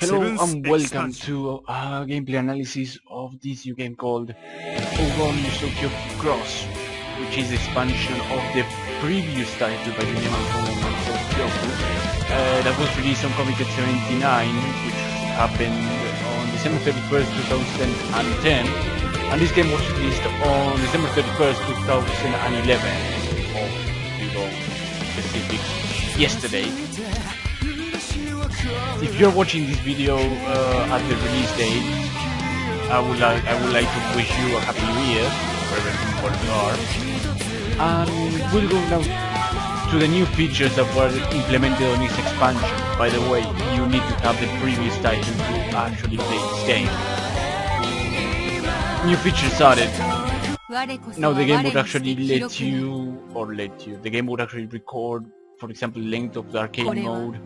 Hello and welcome to a gameplay analysis of this new game called Ougon Musou Kyoku Cross, which is expansion of the previous title by the name of Ougon Musou Kyoku that was released on Comiket 79, which happened on December 31st, 2010, and this game was released on December 31st, 2011, or you know, specifics, yesterday. If you're watching this video at the release date, I would like to wish you a happy new year, wherever you are. And we'll go now to the new features that were implemented on this expansion. By the way, you need to have the previous title to actually play this game. New features added. Now the game would actually the game would actually record, for example, length of the arcade mode,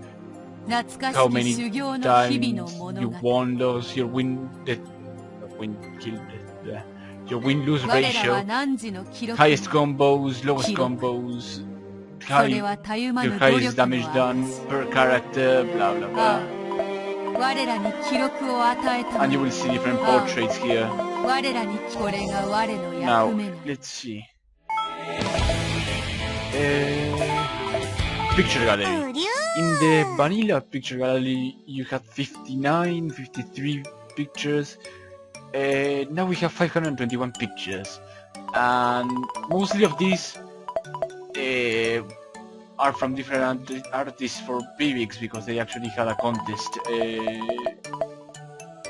how many times you won, those your win-lose ratio, highest combos, lowest combos, your highest damage done per character, blah blah blah. And you will see different portraits here. Now, let's see. Picture gallery. In the vanilla picture gallery, you had 53 pictures. Now we have 521 pictures, and mostly of these are from different artists for PVX, because they actually had a contest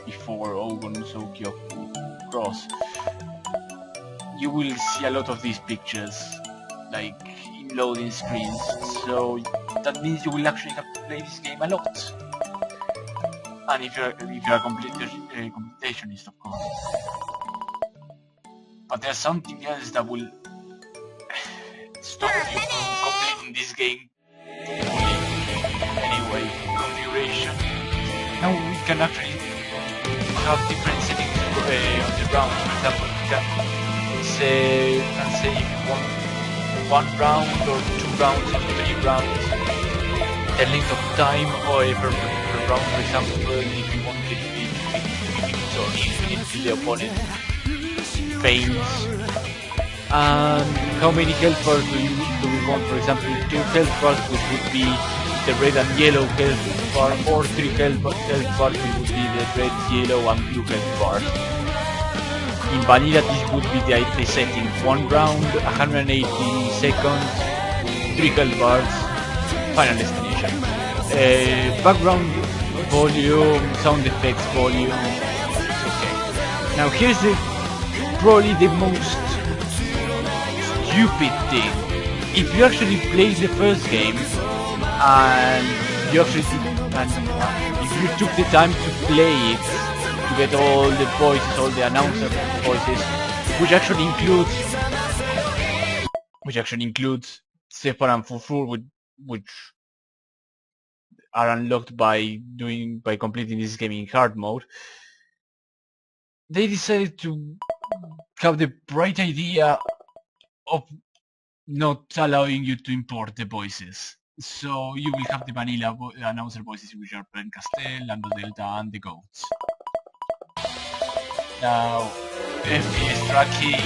before Ougon Musou Kyoku Cross. You will see a lot of these pictures, like in loading screens, so that means you will actually have to play this game a lot. And if you're a completionist, of course. But there's something else that will stop you from completing this game. Anyway, configuration. Now we can actually have different settings on the rounds. For example, we can say if you want 1 round or 2 rounds or 3 rounds, the length of time or per round, for example, if you want it to be 3 minutes or infinite till the opponent faints. And how many health bars do we want? For example, 2 health bars, which would be the red and yellow health bar, or 3 health bars, which would be the red, yellow and blue health bars. In vanilla, this would be the setting: 1 round, 180 seconds, 3 health bars, final destination. Background volume, sound effects volume. Okay. Now here's probably the most stupid thing. If you actually play the first game and if you took the time to play it, to get all the voices, all the announcer voices, which actually includes Sephora and Furfur, which are unlocked by completing this game in hard mode. They decided to have the bright idea of not allowing you to import the voices. So you will have the vanilla announcer voices, which are Brent Castell, Lando Delta, and the Goats. Now, FPS tracking,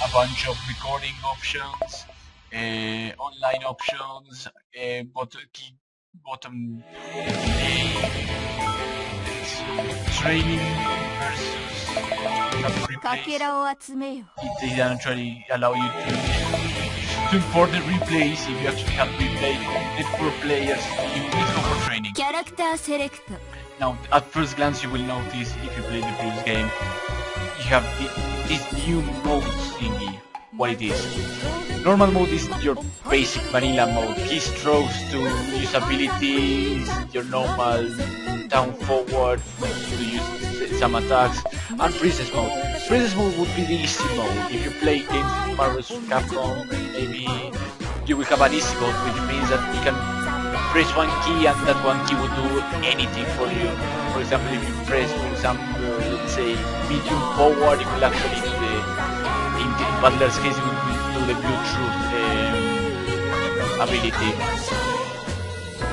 a bunch of recording options, online options, bottom delay, training versus replays. It doesn't actually allow you to import the replays. If you actually have replay for players, you need to go for training. Now, at first glance, you will notice, if you play the previous game, you have this new mode thingy. What it is. Normal mode is your basic vanilla mode. Keystrokes to use abilities, your normal down forward to use some attacks, and princess mode. Princess mode would be the easy mode. If you play games with Marvel Capcom, maybe you will have an easy mode, which means that you can press one key and that one key will do anything for you. For example, if you press, for example, let's say medium forward, it will actually do in Butler's case, it will do the blue truth ability.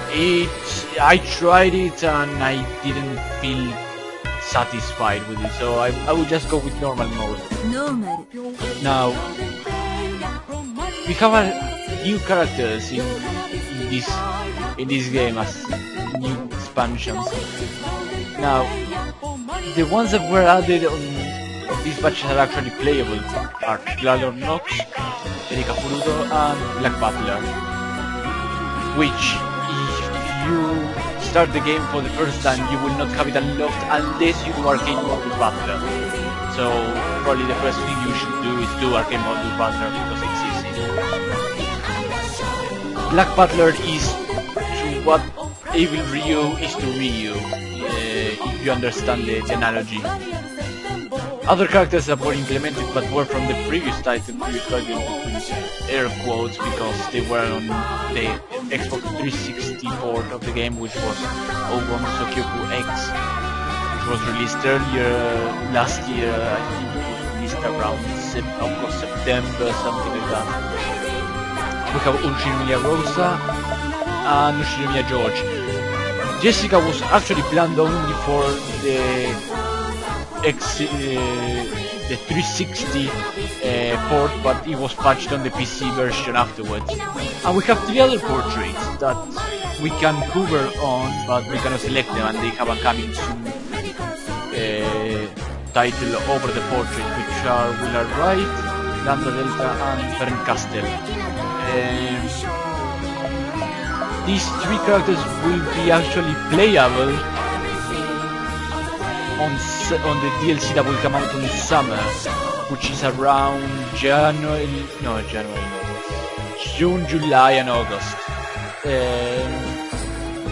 I tried it and I didn't feel satisfied with it, so I would just go with normal mode. Now we have new characters in this game as new expansions. Now the ones that were added on these patches are actually playable are Glador Nox, Erika Furuto and Black Butler, which if you start the game for the first time you will not have it unlocked unless you do arcade mode with Butler. So probably the first thing you should do is do arcade mode with Butler because it's easy. Black Butler is to what Evil Ryu is to Ryu, if you understand the analogy. Other characters that were implemented but were from the previous title, air quotes, because they were on the Xbox 360 port of the game, which was Ougon Musou Kyoku X, which was released last year, I think it was released around August, September, something like that. We have Ushirimiya Rosa and Ushirimiya George. Jessica was actually planned only for the 360 port, but it was patched on the PC version afterwards. And we have 3 other portraits that we can hover on, but we cannot select them, and they have a coming soon title over the portrait, which are Willard Wright, Lambda Delta, and Bernkastel. These 3 characters will be actually playable on the DLC that will come out in summer, which is around June, July, and August.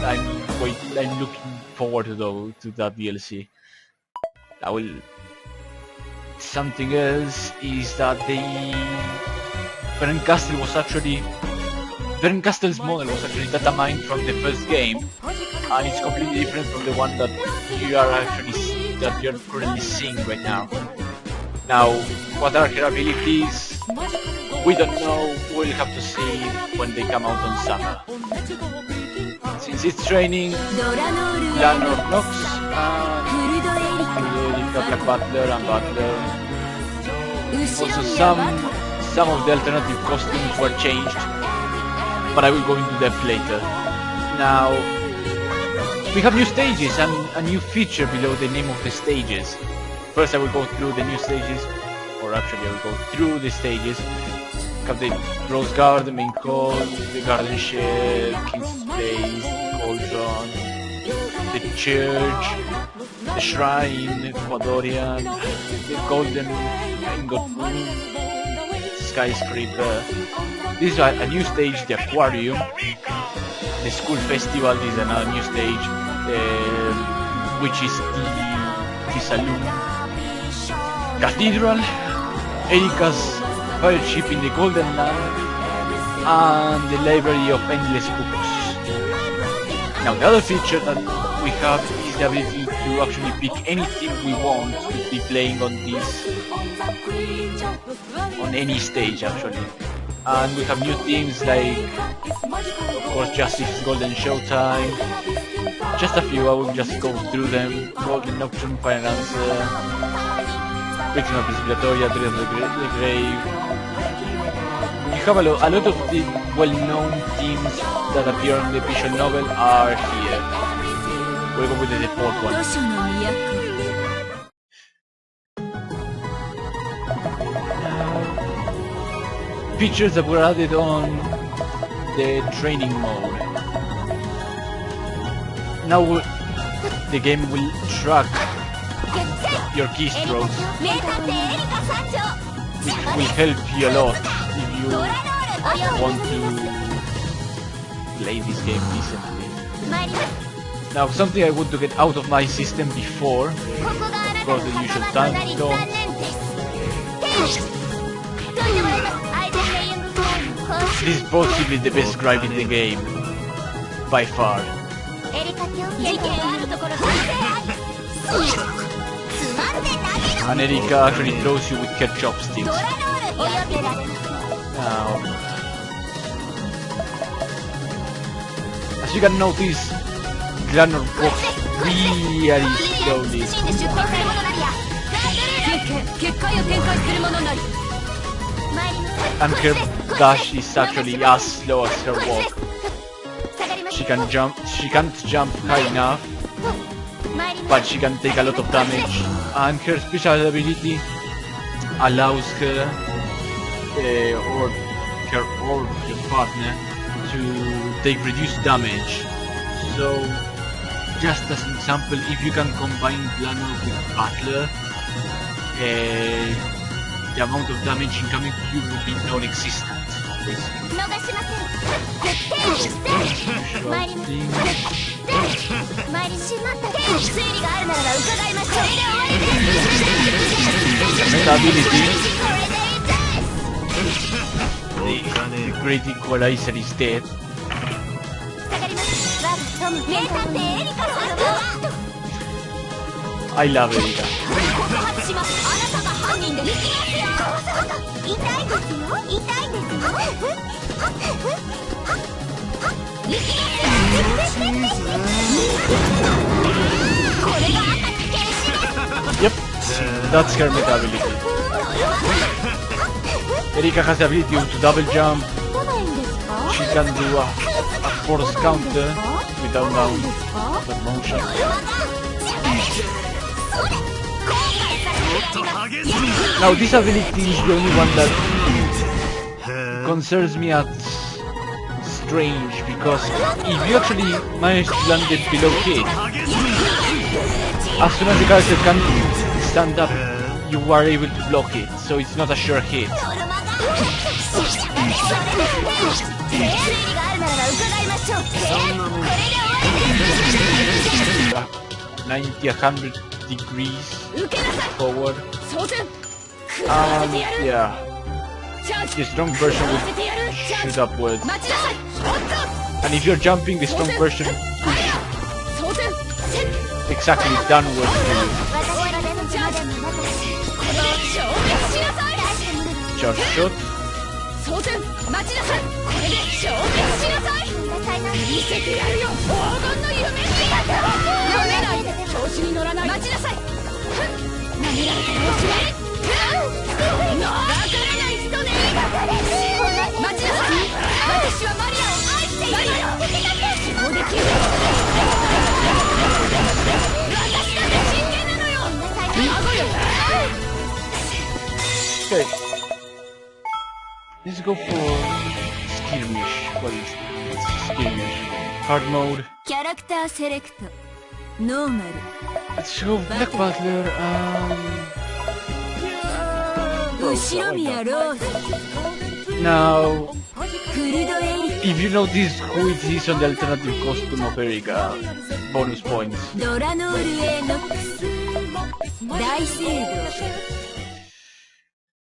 I'm looking forward to that DLC. Something else is that Bernkastel's model was actually data mined from the first game, and it's completely different from the one that you're currently seeing right now. Now, what are her abilities? We don't know. We'll have to see when they come out on summer. Since it's training, Glador Nox and Black Butler and Butler. Also, some of the alternative costumes were changed, but I will go into depth later. Now, we have new stages and a new feature below the name of the stages. First I will go through the new stages, or actually I will go through the stages. We have the Rose Garden, main hall, the Garden Shed, King's Place, the Cauldron, the Church, the Shrine, Ecuadorian, the Golden Ingot Room, Skyscraper. This is a new stage, the Aquarium. The School Festival is another new stage, which is the Saloon. Cathedral, Erika's fire ship in the Golden Land, and the Library of Endless Books. Now the other feature that we have is the ability to actually pick any theme we want to be playing on any stage actually. And we have new themes like, of course, Justice, Golden Showtime, just a few, I will just go through them. Golden Nocturne, Final Answer, Victim of Respiratoria, Dread of the Grave. You have a lot of the well-known themes that appear in the visual novel are here. We'll go with the default one. Features that were added on the training mode. Now the game will track your keystrokes, which will help you a lot if you want to play this game decently. Now something I want to get out of my system before, of course the usual time zone. This is possibly the best gripe in the game, by far. And Erika actually throws you with her chopsticks. Now, as you can notice Glanor walks really slowly. And her dash is actually as slow as her walk. She can't jump high enough, but she can take a lot of damage. And her special ability allows her or her partner to take reduced damage. So, just as an example, if you can combine Glanor with Butler, the amount of damage incoming to you would be non-existent, basically. Meta ability. The Great Equalizer is dead. I love Erika. Yep, that's her meta ability. Erika has the ability to double jump. She can do a force counter without that motion. Now this ability is the only one that concerns me as strange, because if you actually manage to land it below hit, as soon as the character can stand up, you are able to block it, so it's not a sure hit. 90, 100 degrees forward. Yeah. The strong version will shoot upwards. And if you're jumping, the strong version will shoot exactly downwards to you. Charge shot. Okay. Let's go for skirmish. What is skirmish? Hard mode. Character select. Normal. Let's go Black Butler. Now, if you notice who it is on the alternative costume of Erika, bonus points.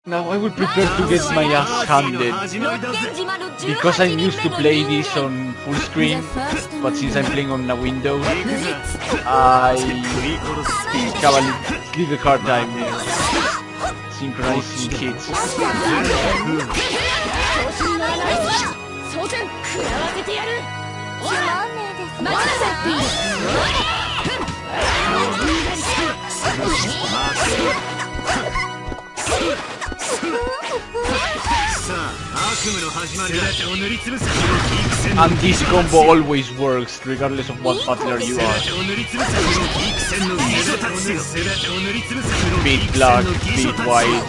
Now I would prefer to get my ass handed, because I'm used to play this on full screen, but since I'm playing on a window, I have a little hard time synchronizing hits. And this combo always works, regardless of what butler you are. Beat black, beat white.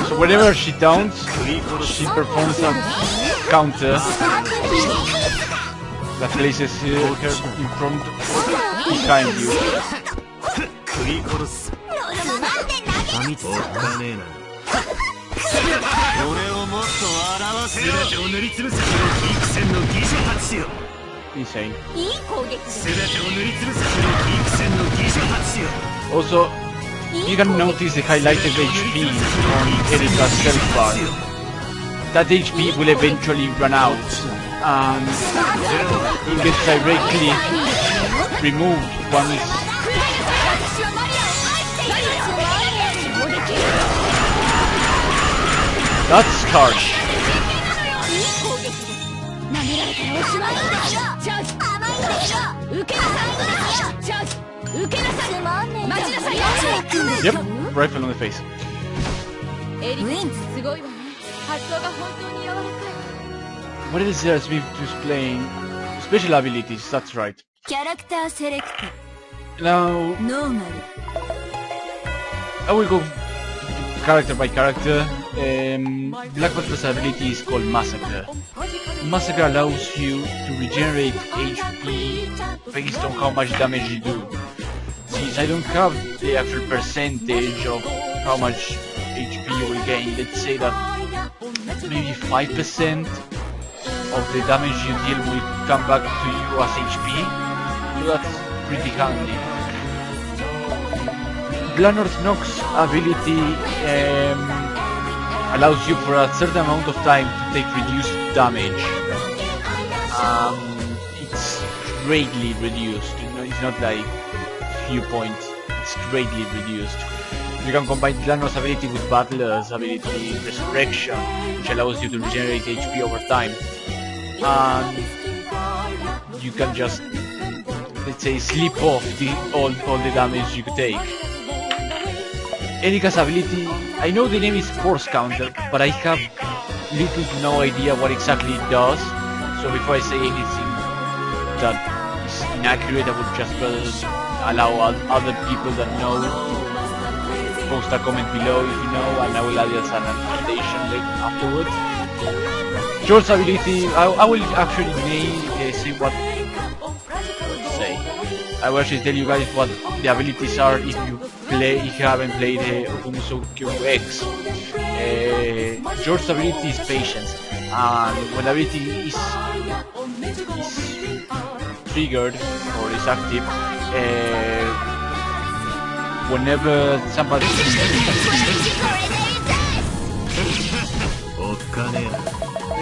So whenever she downs, she performs a counter that places her in front or behind you. insane. いい攻撃です。 Also, you can notice the highlighted HP on Erika's self bar. That HP will eventually run out, and it gets directly removed once. That's harsh. いい攻撃です。舐められたらおしまいだ。チャージ。甘いんだよ。受けなさい。チャージ。受けなさい。つまんねえ。待ちなさい。 Yep, rifle on the face. エリカすごいわね。発想が本当に柔らかい。 What is there to explain? Special abilities, that's right. キャラクターセレクト。 Now, ノーマル。 I will go character by character. Black Butler's ability is called Massacre. Massacre allows you to regenerate HP based on how much damage you do. Since I don't have the actual percentage of how much HP you will gain, let's say that maybe 5% of the damage you deal will come back to you as HP, so that's pretty handy. Blanor's Nox ability allows you for a certain amount of time to take reduced damage. It's greatly reduced, you know, it's not like few points, it's greatly reduced. You can combine Blanor's ability with Butler's ability, Resurrection, which allows you to regenerate HP over time. And you can just, let's say, slip off all the damage you could take. Erika's ability, I know the name is Force Counter, but I have little to no idea what exactly it does. So before I say anything that is inaccurate, I would just rather allow other people that know to post a comment below if you know, and I will add it as an annotation afterwards. George's ability, I will actually say what I will actually tell you guys what the abilities are if you haven't played Ougon Musou Kyoku X. George's ability is Patience, and when the ability is triggered or is active, whenever somebody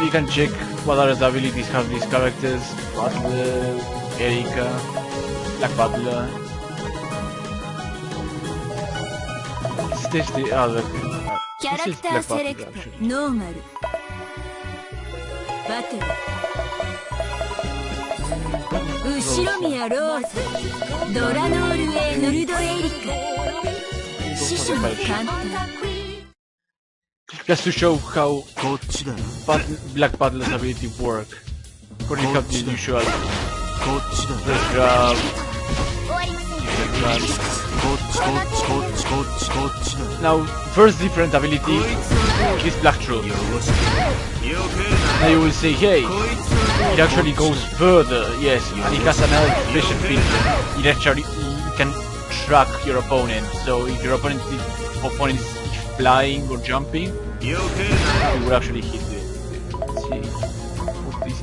you can check what other abilities have these characters: Butler, Erika, Black Butler. This is the other. This is Black Butler actually. ノーマル。バトル。後ろ宮ローズ。ドラノールエノルドエリカ。師匠の簡単。 Just to show how Black Butler's ability work. According to the usual press grab. Now, first different ability is Black Truth. Now you will say, hey, it actually goes further, yes, and it has another special feature. It actually can track your opponent, so if your opponent is flying or jumping, you will actually hit it. Let's see. Put this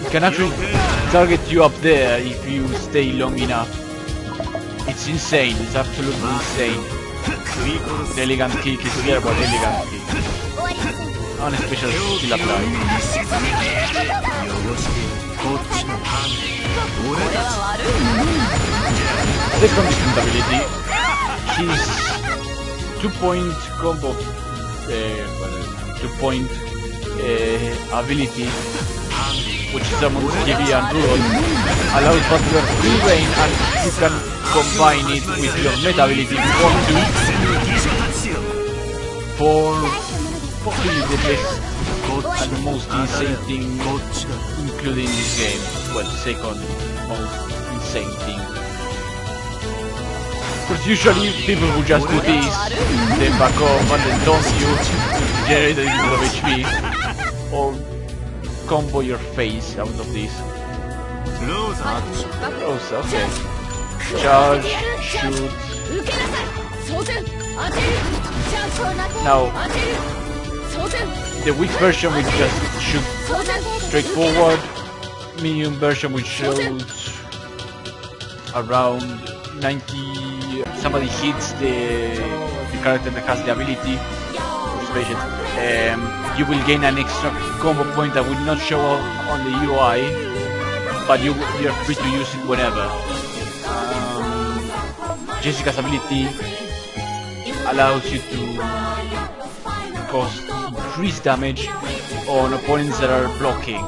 It can actually target you up there if you stay long enough. It's insane, it's absolutely insane. The elegant kick is there, but elegant kick. And a special skill applied. Second different ability, his 2-point combo, 2-point ability, which is among Gibi and Rudol, allows Butler free reign, and you can combine it with your meta ability for possibly the best and the most insane thing included in this game. Well, second most insane thing. Because usually people will just do this, then back off and then taunt you to generate a little of HP, or combo your face out of this. Rose, okay. charge, shoot. Now, the weak version will just shoot straight forward. Medium version will shoot around 90. Somebody hits the character that has the ability, you will gain an extra combo point that will not show up on the UI, but you're free to use it whenever. Jessica's ability allows you to cause increased damage on opponents that are blocking.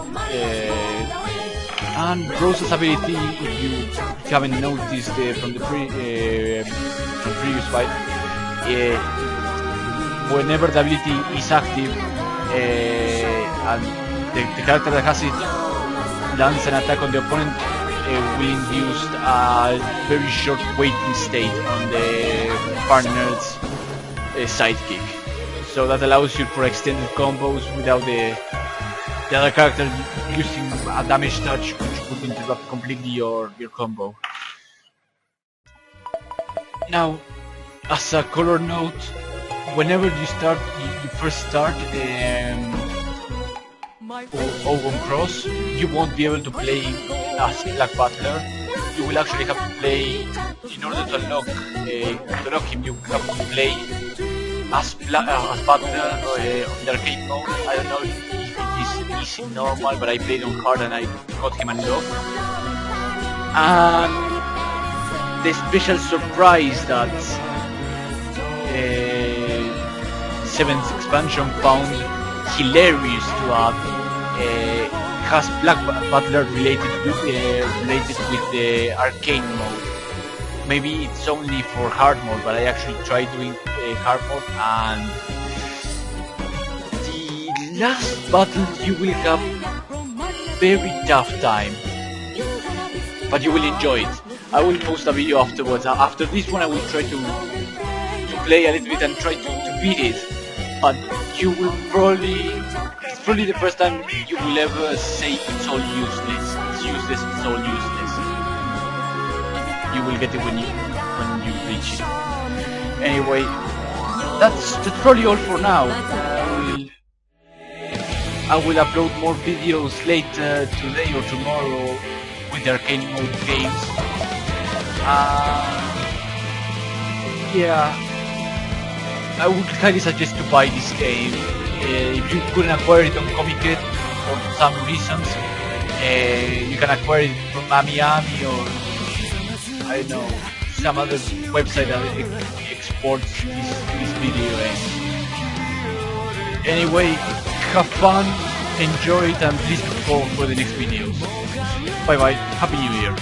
And Rose's ability, if you haven't noticed from the previous fight, whenever the ability is active and the character that has it lands an attack on the opponent, will induce a very short waiting state on the partner's sidekick. So that allows you for extended combos without the other character using a damage touch, which could interrupt completely your combo. Now, as a color note, whenever you first start Ougon Cross, you won't be able to play as Black Butler. You will actually have to play, in order to unlock him, you have to play as Butler on the arcade mode. I don't know if it is easy normal, but I played on hard and I got him unlocked. And the special surprise that 7th expansion found hilarious to add has Black Butler related with the arcade mode. Maybe it's only for hard mode, but I actually tried doing hard mode, and the last battle you will have very tough time, but you will enjoy it. I will post a video afterwards. After this one I will try to play a little bit and try to beat it, but you will it's probably the first time you will ever say it's all useless, it's all useless. You will get it when you reach it. Anyway, that's probably all for now. I will upload more videos later today or tomorrow with the arcade mode games. Yeah, I would highly suggest to buy this game. If you couldn't acquire it on Comiket for some reasons, you can acquire it from Miami or I don't know, some other website that exports this video. Anyway, have fun, enjoy it, and please look forward for the next videos. Bye bye, Happy New Year.